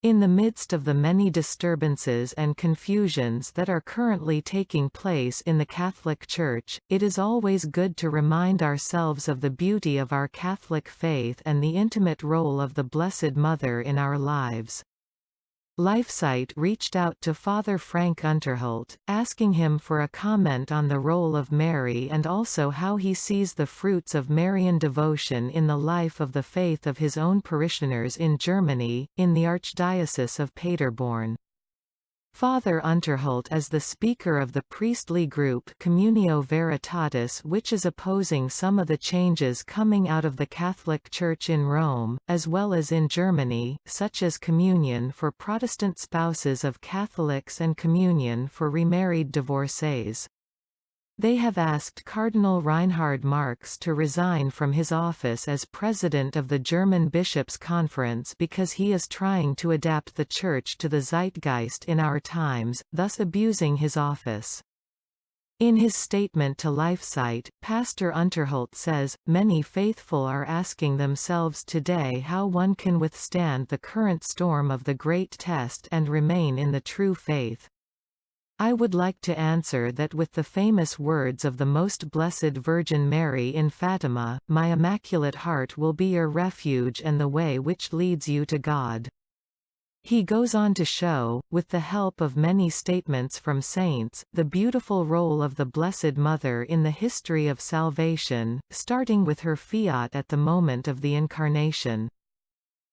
In the midst of the many disturbances and confusions that are currently taking place in the Catholic Church, it is always good to remind ourselves of the beauty of our Catholic faith and the intimate role of the Blessed Mother in our lives. LifeSite reached out to Father Frank Unterholt, asking him for a comment on the role of Mary and also how he sees the fruits of Marian devotion in the life of the faith of his own parishioners in Germany, in the Archdiocese of Paderborn. Father Unterholt is the speaker of the priestly group Communio Veritatis, which is opposing some of the changes coming out of the Catholic Church in Rome, as well as in Germany, such as communion for Protestant spouses of Catholics and communion for remarried divorcees. They have asked Cardinal Reinhard Marx to resign from his office as president of the German Bishops' Conference because he is trying to adapt the Church to the zeitgeist in our times, thus abusing his office. In his statement to LifeSite, Pastor Unterholt says, "Many faithful are asking themselves today how one can withstand the current storm of the great test and remain in the true faith. I would like to answer that with the famous words of the Most Blessed Virgin Mary in Fatima, my Immaculate Heart will be your refuge and the way which leads you to God." He goes on to show, with the help of many statements from saints, the beautiful role of the Blessed Mother in the history of salvation, starting with her fiat at the moment of the Incarnation.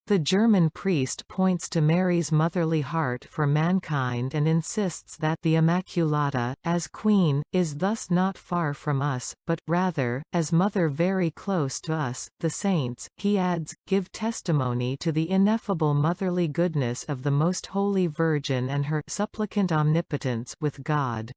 The German priest points to Mary's motherly heart for mankind and insists that the Immaculata, as Queen, is thus not far from us, but, rather, as Mother very close to us. The saints, he adds, give testimony to the ineffable motherly goodness of the Most Holy Virgin and her supplicant omnipotence with God.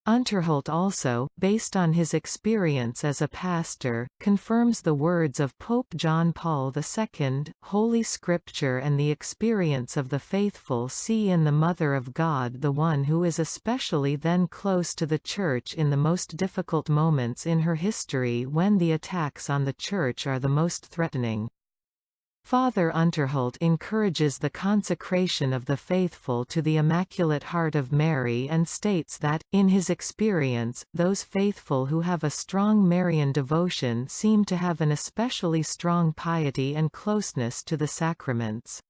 Unterholt also, based on his experience as a pastor, confirms the words of Pope John Paul II, Holy Scripture and the experience of the faithful see in the Mother of God the one who is especially then close to the Church in the most difficult moments in her history when the attacks on the Church are the most threatening. Father Unterholt encourages the consecration of the faithful to the Immaculate Heart of Mary and states that, in his experience, those faithful who have a strong Marian devotion seem to have an especially strong piety and closeness to the sacraments.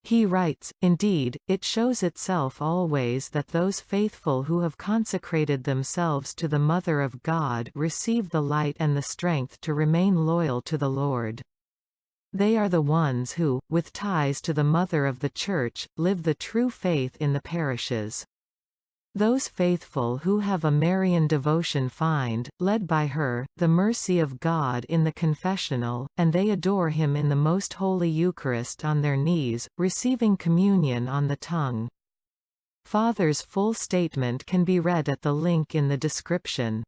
He writes, "Indeed, it shows itself always that those faithful who have consecrated themselves to the Mother of God receive the light and the strength to remain loyal to the Lord. They are the ones who, with ties to the Mother of the Church, live the true faith in the parishes. Those faithful who have a Marian devotion find, led by her, the mercy of God in the confessional, and they adore Him in the Most Holy Eucharist on their knees, receiving communion on the tongue." Father's full statement can be read at the link in the description.